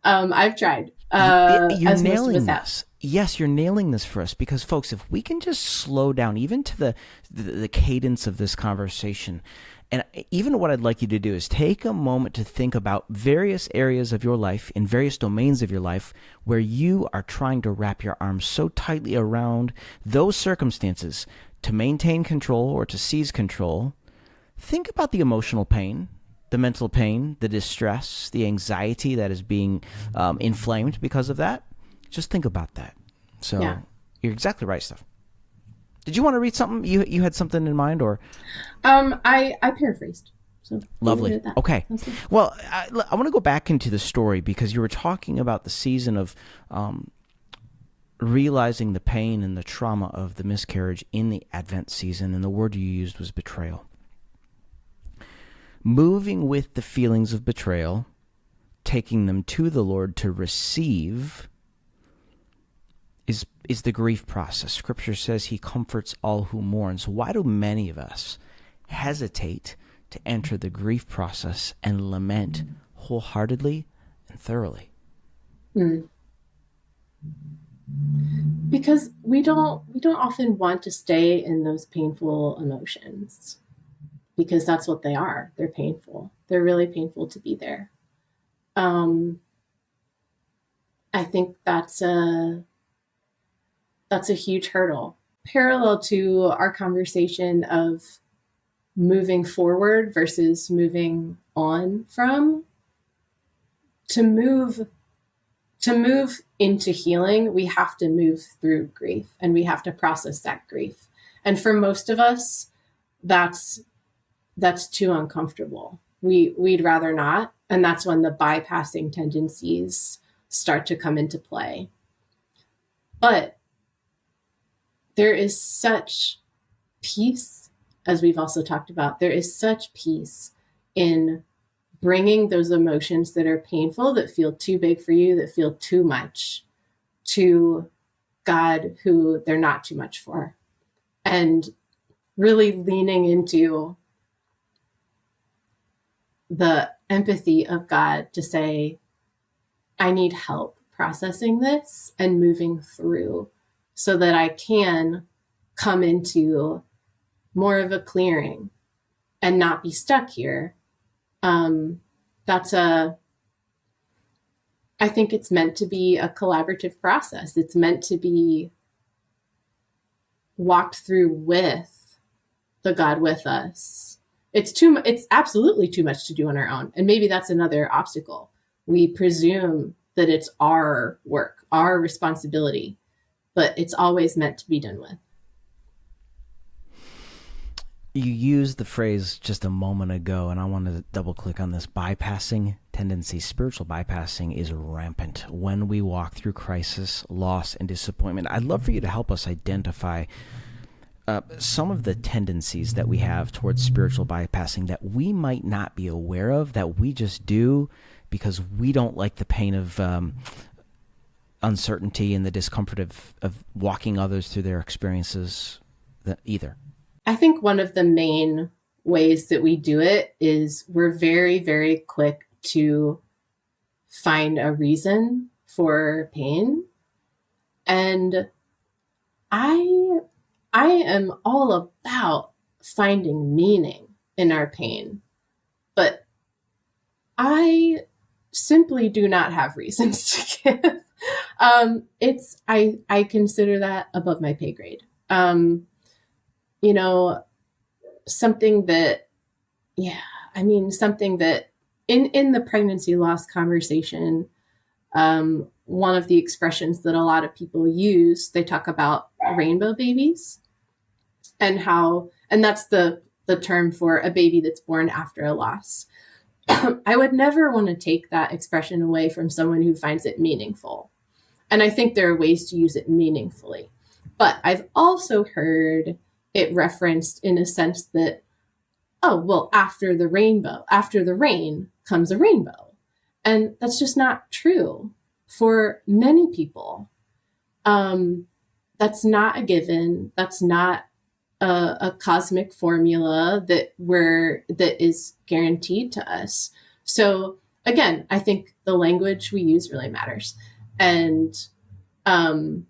I've tried. You're As most of nailing us have. this. Yes, you're nailing this for us because, folks, if we can just slow down even to the cadence of this conversation, and even what I'd like you to do is take a moment to think about various areas of your life, in various domains of your life, where you are trying to wrap your arms so tightly around those circumstances to maintain control or to seize control. Think about the emotional pain, the mental pain, the distress, the anxiety that is being inflamed because of that. Just think about that. So Yeah. You're exactly right, Steph. Did you want to read something? You had something in mind, or? I paraphrased. So Lovely. Okay. Well, I want to go back into the story because you were talking about the season of realizing the pain and the trauma of the miscarriage in the Advent season, and the word you used was betrayal. Moving with the feelings of betrayal, taking them to the Lord to receive is the grief process. Scripture says he comforts all who mourn. So why do many of us hesitate to enter the grief process and lament wholeheartedly and thoroughly? Because we don't often want to stay in those painful emotions, because that's what they are. They're painful. They're really painful to be there. I think that's a huge hurdle. Parallel to our conversation of moving forward versus moving on from, to move into healing, we have to move through grief and we have to process that grief. And for most of us, that's too uncomfortable. We'd rather not. And that's when the bypassing tendencies start to come into play. But there is such peace, as we've also talked about, there is such peace in bringing those emotions that are painful, that feel too big for you, that feel too much, to God, who they're not too much for. And really leaning into the empathy of God to say, I need help processing this and moving through so that I can come into more of a clearing and not be stuck here. I think it's meant to be a collaborative process. It's meant to be walked through with the God with us. It's absolutely too much to do on our own. And maybe that's another obstacle. We presume that it's our work, our responsibility, but it's always meant to be done with. You used the phrase just a moment ago, and I want to double click on this bypassing tendency. Spiritual bypassing is rampant when we walk through crisis, loss, and disappointment. I'd love for you to help us identify some of the tendencies that we have towards spiritual bypassing that we might not be aware of, that we just do because we don't like the pain of uncertainty and the discomfort of walking others through their experiences either. I think one of the main ways that we do it is we're very, very quick to find a reason for pain. And I am all about finding meaning in our pain, but I simply do not have reasons to give. I consider that above my pay grade. Something that in the pregnancy loss conversation, one of the expressions that a lot of people use, they talk about rainbow babies and that's the term for a baby that's born after a loss. I would never want to take that expression away from someone who finds it meaningful. And I think there are ways to use it meaningfully. But I've also heard it referenced in a sense that, after the rain comes a rainbow. And that's just not true for many people. That's not a given. That's not a cosmic formula that is guaranteed to us. So again, I think the language we use really matters. And I'm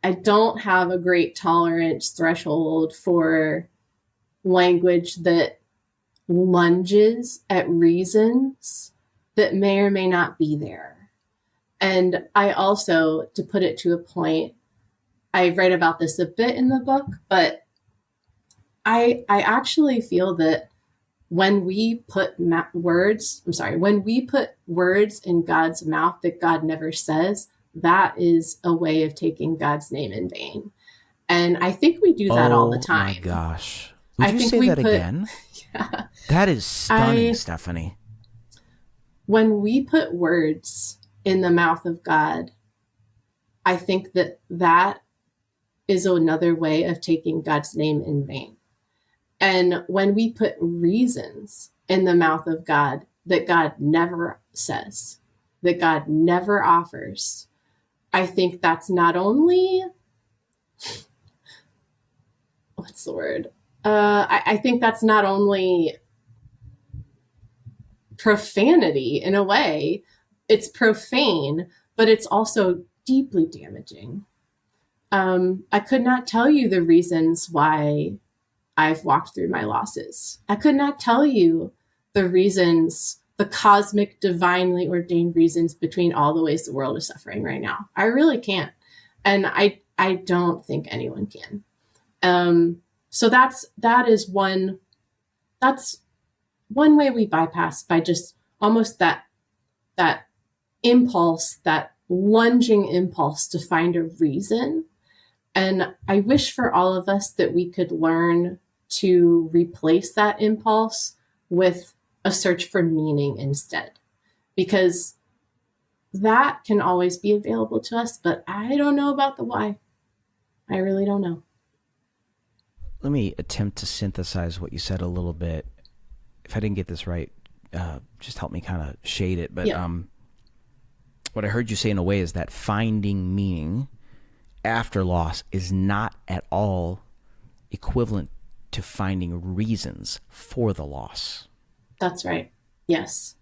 I don't have a great tolerance threshold for language that lunges at reasons that may or may not be there. And I also, to put it to a point, I write about this a bit in the book, but I actually feel that when we put words in God's mouth that God never says, that is a way of taking God's name in vain. And I think we do that all the time. Oh my gosh. Would you say that again? Yeah. That is stunning, Stephanie. When we put words in the mouth of God, I think that is another way of taking God's name in vain. And when we put reasons in the mouth of God that God never says, that God never offers, I think that's not only, what's the word? I think that's not only profanity in a way, it's profane, but it's also deeply damaging. I could not tell you the reasons why I've walked through my losses. I could not tell you the reasons, the cosmic, divinely ordained reasons between all the ways the world is suffering right now. I really can't. And I don't think anyone can. So that's one way we bypass, by just almost that impulse, that lunging impulse to find a reason. And I wish for all of us that we could learn to replace that impulse with a search for meaning instead, because that can always be available to us, but I don't know about the why. I really don't know. Let me attempt to synthesize what you said a little bit. If I didn't get this right, just help me kind of shade it. But yeah. What I heard you say in a way is that finding meaning after loss is not at all equivalent to finding reasons for the loss. That's right. Yes.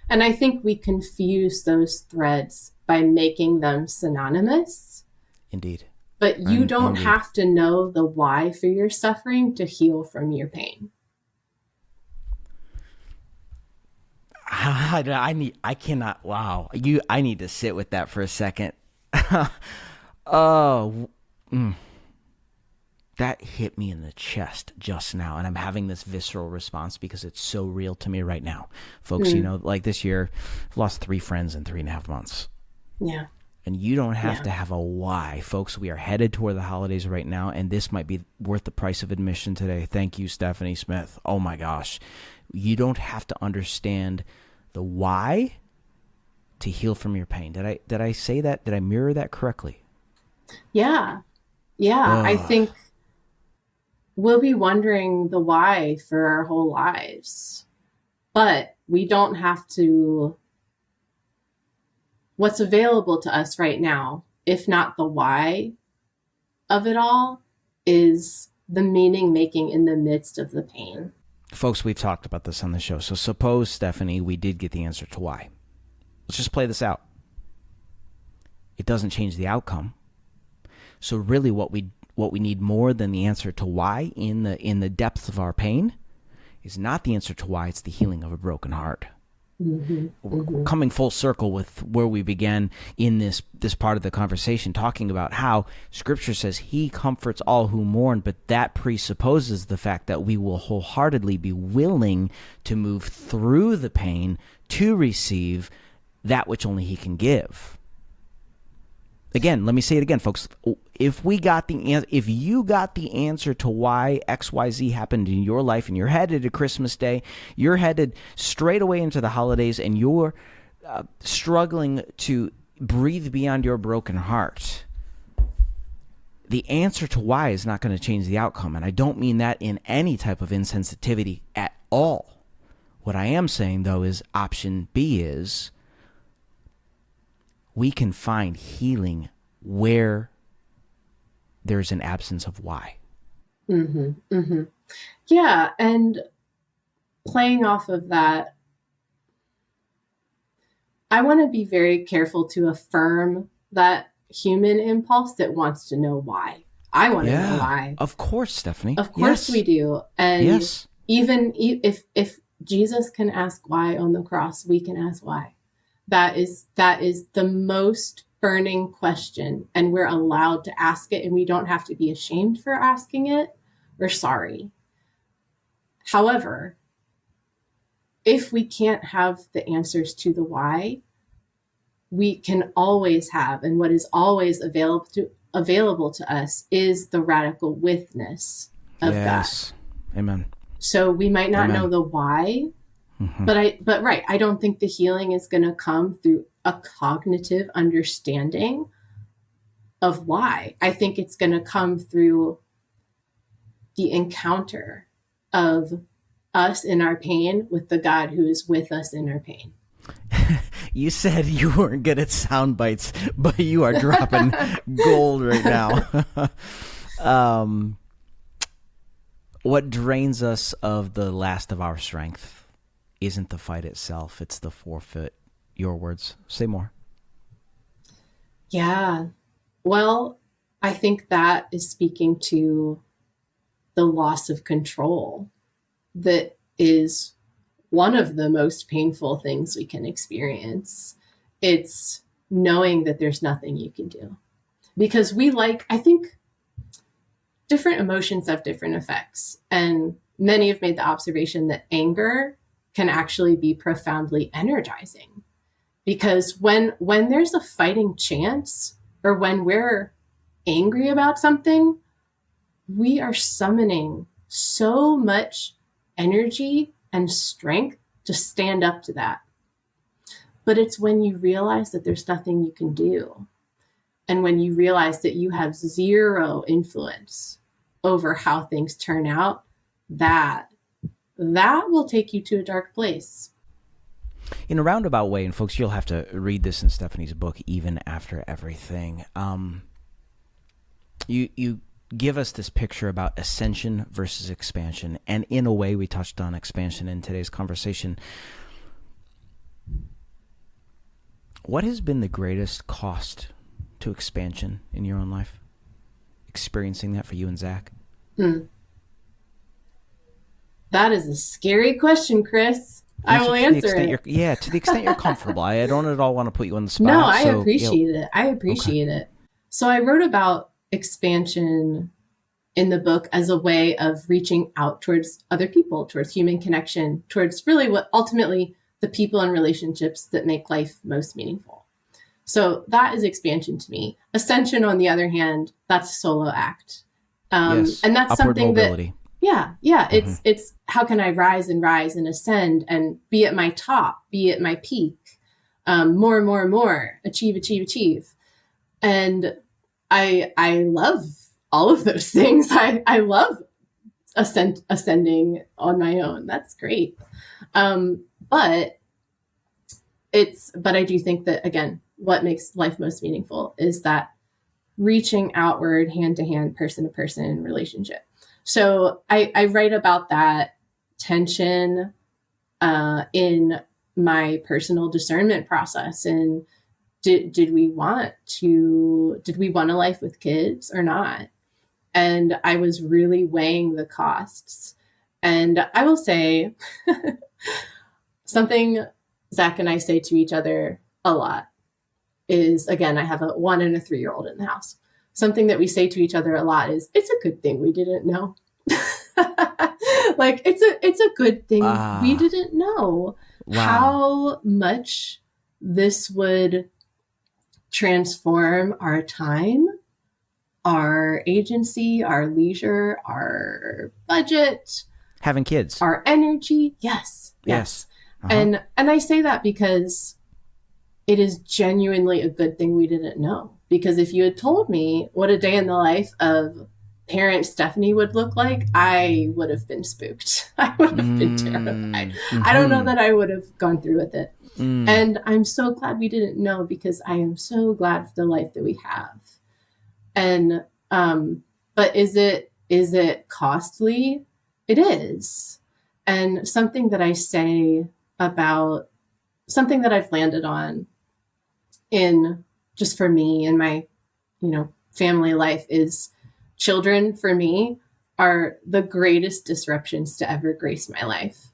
And I think we confuse those threads by making them synonymous. Indeed. But you don't have to know the why for your suffering to heal from your pain. I need to sit with that for a second. That hit me in the chest just now, and I'm having this visceral response because it's so real to me right now. Folks, like this year, I've lost 3 friends in 3.5 months. Yeah. And you don't have to have a why. Folks, we are headed toward the holidays right now, and this might be worth the price of admission today. Thank you, Stephanie Smith. Oh my gosh. You don't have to understand the why to heal from your pain. Did I say that? Did I mirror that correctly? Yeah. I think we'll be wondering the why for our whole lives, but we don't have to. What's available to us right now, if not the why of it all, is the meaning making in the midst of the pain. Folks, we've talked about this on the show. So suppose, Stephanie, we did get the answer to why. Let's just play this out. It doesn't change the outcome. So really what we need more than the answer to why in the depths of our pain is not the answer to why, it's the healing of a broken heart. We're coming full circle with where we began in this part of the conversation, talking about how Scripture says He comforts all who mourn, but that presupposes the fact that we will wholeheartedly be willing to move through the pain to receive that which only He can give. Again, let me say it again, folks. If you got the answer to why XYZ happened in your life, and you're headed to Christmas Day, you're headed straight away into the holidays, and you're struggling to breathe beyond your broken heart, the answer to why is not going to change the outcome. And I don't mean that in any type of insensitivity at all. What I am saying, though, is option B is we can find healing where there's an absence of why. Yeah, and playing off of that, I want to be very careful to affirm that human impulse that wants to know why. I want to know why. Of course, Stephanie. Of course we do. And even if Jesus can ask why on the cross, we can ask why. That is the most burning question, and we're allowed to ask it, and we don't have to be ashamed for asking it. We're sorry. However, if we can't have the answers to the why, we can always have, and what is always available to us is the radical witness of God. Amen. So we might not know the why, but I don't think the healing is going to come through a cognitive understanding of why. I think it's going to come through the encounter of us in our pain with the God who is with us in our pain. You said you weren't good at sound bites, but you are dropping gold right now. What drains us of the last of our strength isn't the fight itself, it's the forfeit. Your words. Say more. Yeah. Well, I think that is speaking to the loss of control that is one of the most painful things we can experience. It's knowing that there's nothing you can do. Because I think different emotions have different effects. And many have made the observation that anger can actually be profoundly energizing. Because when there's a fighting chance, or when we're angry about something, we are summoning so much energy and strength to stand up to that. But it's when you realize that there's nothing you can do, and when you realize that you have zero influence over how things turn out, that will take you to a dark place. In a roundabout way, and folks, you'll have to read this in Stephanie's book, Even After Everything. You give us this picture about ascension versus expansion. And in a way, we touched on expansion in today's conversation. What has been the greatest cost to expansion in your own life? Experiencing that for you and Zach? That is a scary question, Chris. I will answer it. To the extent you're comfortable. I don't at all want to put you on the spot. No, I appreciate it. I appreciate it. So I wrote about expansion in the book as a way of reaching out towards other people, towards human connection, towards really what ultimately the people and relationships that make life most meaningful. So that is expansion to me. Ascension, on the other hand, that's a solo act. And that's upward something mobility. It's how can I rise and ascend and be at my top, be at my peak, more, achieve. And I love all of those things. I love ascending on my own. That's great. But I do think that, again, what makes life most meaningful is that reaching outward, hand to hand, person to person relationship. So I write about that tension in my personal discernment process. And did we want a life with kids or not? And I was really weighing the costs. And I will say something Zach and I say to each other a lot is, again, I have a 1 and a 3-year-old in the house. Something that we say to each other a lot is, it's a good thing we didn't know. Like, it's a good thing we didn't know how much this would transform our time, our agency, our leisure, our budget. Having kids. Our energy. Yes. And I say that because it is genuinely a good thing we didn't know. Because if you had told me what a day in the life of parent Stephanie would look like, I would have been spooked. I would have been terrified. I don't know that I would have gone through with it. And I'm so glad we didn't know, because I am so glad for the life that we have. And, but is it costly? It is. And something that I say about something that I've landed on in just for me and my, family life is children for me are the greatest disruptions to ever grace my life.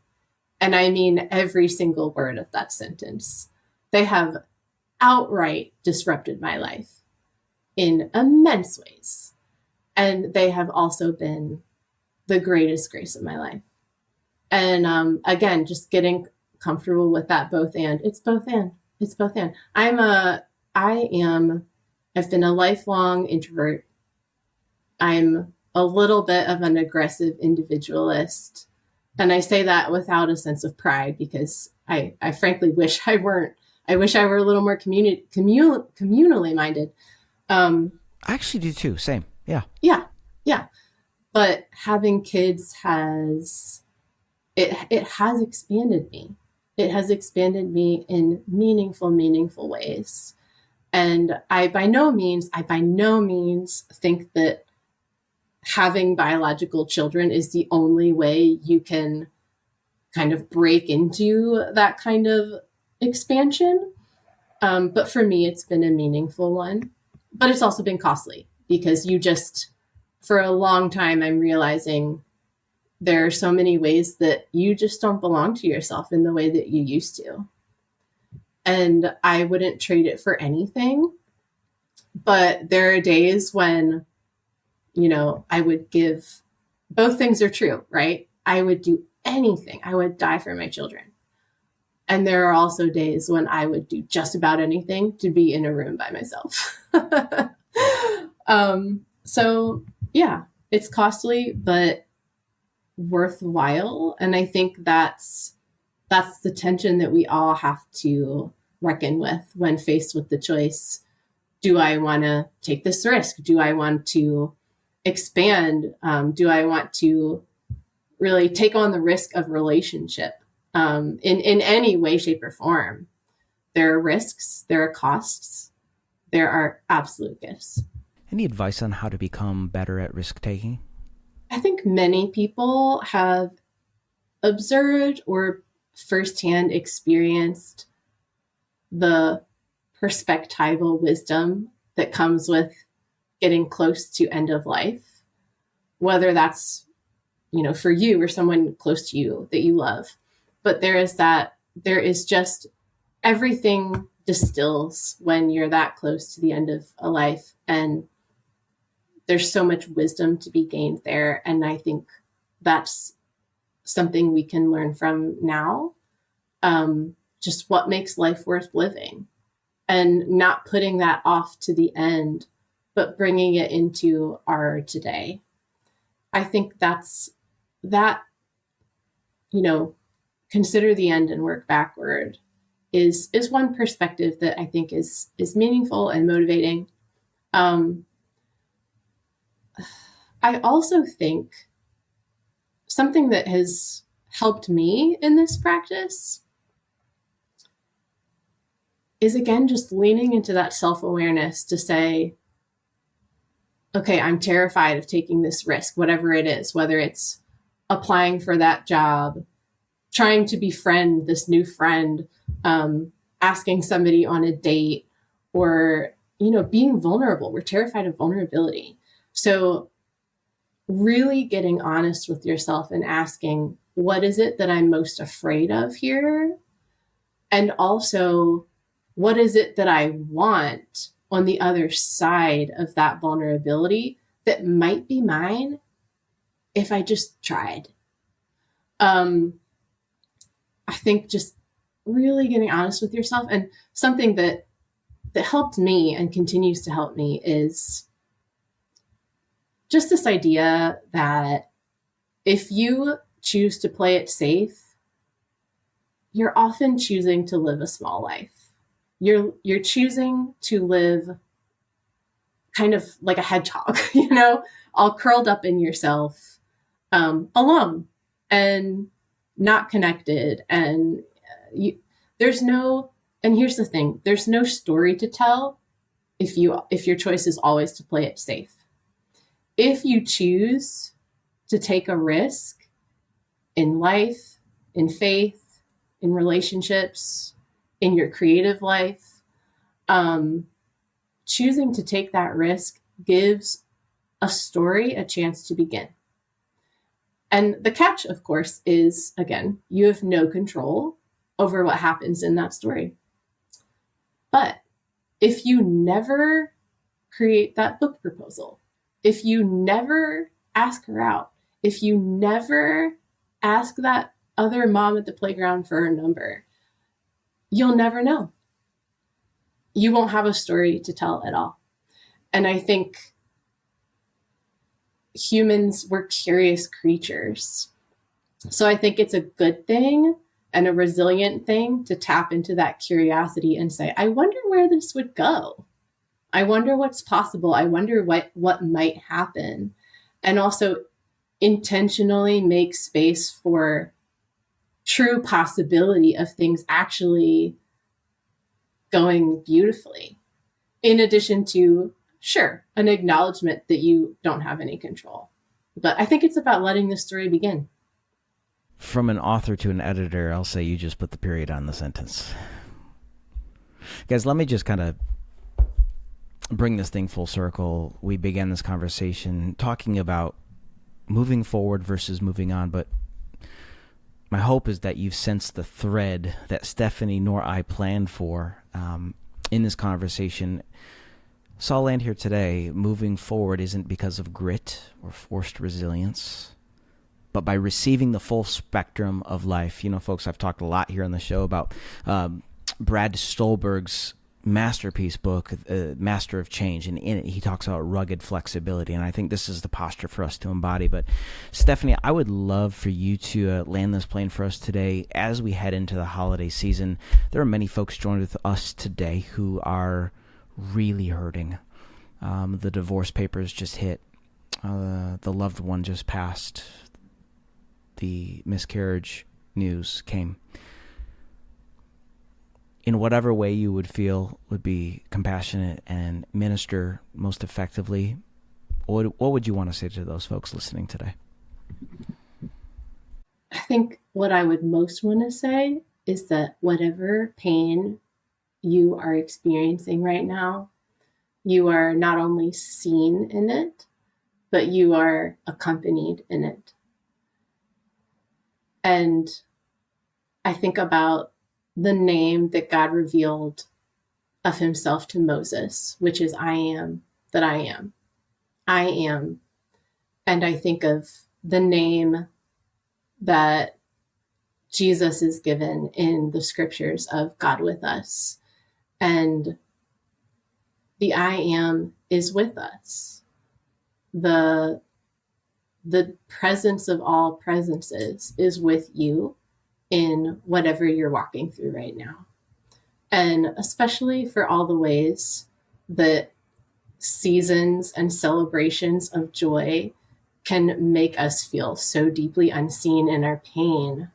And I mean every single word of that sentence. They have outright disrupted my life in immense ways. And they have also been the greatest grace of my life. And again, just getting comfortable with that both and. It's both and. It's both and. I've been a lifelong introvert. I'm a little bit of an aggressive individualist. And I say that without a sense of pride because I frankly wish I weren't. I wish I were a little more communally minded. I actually do too. Same. Yeah. Yeah. But having kids has expanded me. It has expanded me in meaningful ways. And I by no means think that having biological children is the only way you can kind of break into that kind of expansion. But for me, it's been a meaningful one. But it's also been costly because for a long time, I'm realizing there are so many ways that you just don't belong to yourself in the way that you used to. And I wouldn't trade it for anything. But there are days when, I would give, both things are true, right? I would do anything. I would die for my children. And there are also days when I would do just about anything to be in a room by myself. So yeah, it's costly, but worthwhile. And I think that's the tension that we all have to reckon with when faced with the choice. Do I want to take this risk? Do I want to expand? Do I want to really take on the risk of relationship in any way, shape, or form? There are risks, there are costs, there are absolute gifts. Any advice on how to become better at risk taking? I think many people have observed or firsthand experienced the perspectival wisdom that comes with getting close to end of life, whether that's, for you or someone close to you that you love. But there is just everything distills when you're that close to the end of a life. And there's so much wisdom to be gained there. And I think that's something we can learn from now. Just what makes life worth living and not putting that off to the end, but bringing it into our today. I think that's that, consider the end and work backward is one perspective that I think is meaningful and motivating. I also think something that has helped me in this practice is, again, just leaning into that self-awareness to say, okay, I'm terrified of taking this risk, whatever it is, whether it's applying for that job, trying to befriend this new friend, asking somebody on a date, or, being vulnerable. We're terrified of vulnerability. So really getting honest with yourself and asking, what is it that I'm most afraid of here? And also, what is it that I want on the other side of that vulnerability that might be mine if I just tried? I think just really getting honest with yourself, and something that helped me and continues to help me is just this idea that if you choose to play it safe, you're often choosing to live a small life. You're choosing to live kind of like a hedgehog, all curled up in yourself, alone and not connected. And and here's the thing, there's no story to tell if your choice is always to play it safe. If you choose to take a risk, in life, in faith, in relationships, in your creative life. Choosing to take that risk gives a story a chance to begin. And the catch, of course, is, again, you have no control over what happens in that story. But if you never create that book proposal, if you never ask her out, if you never ask that other mom at the playground for her number, you'll never know. You won't have a story to tell at all. And I think humans, we're curious creatures. So I think it's a good thing and a resilient thing to tap into that curiosity and say, I wonder where this would go. I wonder what's possible. I wonder what might happen. And also intentionally make space for true possibility of things actually going beautifully, in addition to, sure, an acknowledgement that you don't have any control. But I think it's about letting the story begin. From an author to an editor, I'll say you just put the period on the sentence. Guys, let me just kind of bring this thing full circle. We began this conversation talking about moving forward versus moving on, but my hope is that you've sensed the thread that Stephanie nor I planned for in this conversation. So I'll land here today. Moving forward isn't because of grit or forced resilience, but by receiving the full spectrum of life. You know, folks, I've talked a lot here on the show about Brad Stolberg's masterpiece book, Master of Change, and in it he talks about rugged flexibility, and I think this is the posture for us to embody. But Stephanie, I would love for you to land this plane for us today as we head into the holiday season. There are many folks joined with us today who are really hurting. The divorce papers just hit. The loved one just passed. The miscarriage news came. In whatever way you would feel would be compassionate and minister most effectively, what would you want to say to those folks listening today? I think what I would most want to say is that whatever pain you are experiencing right now, you are not only seen in it, but you are accompanied in it. And I think about the name that God revealed of himself to Moses, which is I am that I am. I am. And I think of the name that Jesus is given in the scriptures of God with us. And the I am is with us. The presence of all presences is with you in whatever you're walking through right now. And especially for all the ways that seasons and celebrations of joy can make us feel so deeply unseen in our pain.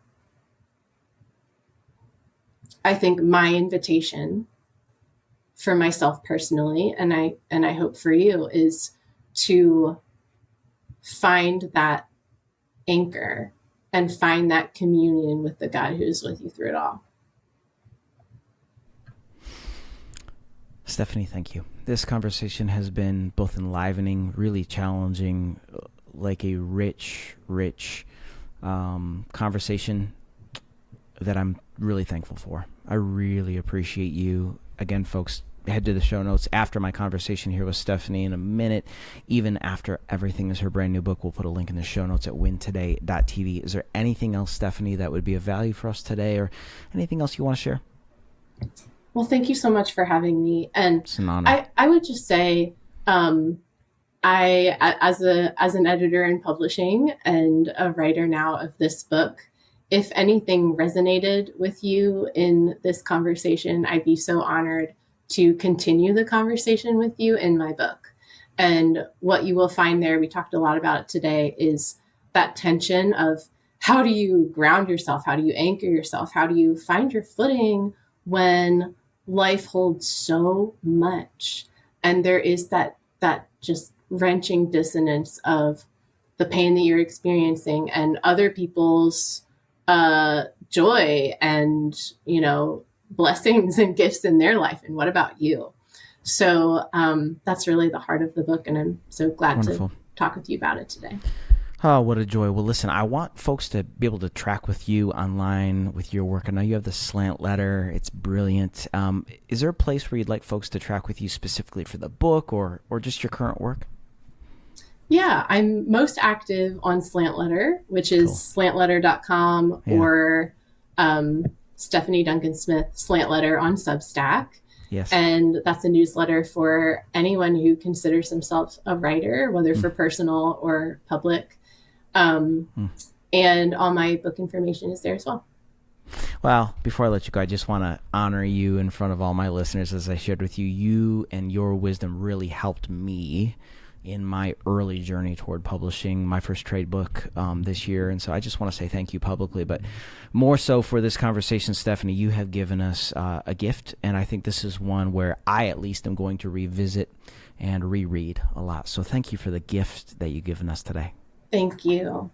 I think my invitation for myself personally, and I hope for you, is to find that anchor and find that communion with the God who's with you through it all. Stephanie, thank you. This conversation has been both enlivening, really challenging, like a rich conversation that I'm really thankful for. I really appreciate you. Again, folks, head to the show notes after my conversation here with Stephanie in a minute. Even after Everything is her brand new book, we'll put a link in the show notes at wintoday.tv. Is there anything else, Stephanie, that would be of value for us today, or anything else you want to share? Well, thank you so much for having me. And it's an honor. I would just say, I, as an editor in publishing and a writer now of this book, if anything resonated with you in this conversation, I'd be so honored to continue the conversation with you in my book. And what you will find there, we talked a lot about it today, is that tension of how do you ground yourself? How do you anchor yourself? How do you find your footing when life holds so much? And there is that just wrenching dissonance of the pain that you're experiencing and other people's joy and, blessings and gifts in their life. And what about you? So that's really the heart of the book. And I'm so glad to talk with you about it today. Oh, what a joy. Well, listen, I want folks to be able to track with you online with your work. I know you have the Slant Letter. It's brilliant. Is there a place where you'd like folks to track with you specifically for the book or just your current work? Yeah, I'm most active on Slant Letter, which is slantletter.com or Stephanie Duncan Smith Slant Letter on Substack. Yes. And that's a newsletter for anyone who considers themselves a writer, whether for personal or public. And all my book information is there as well. Well, before I let you go, I just want to honor you in front of all my listeners. As I shared with you, you and your wisdom really helped me in my early journey toward publishing my first trade book this year. And so I just want to say thank you publicly, but more so for this conversation, Stephanie, you have given us a gift. And I think this is one where I at least am going to revisit and reread a lot. So thank you for the gift that you've given us today. Thank you.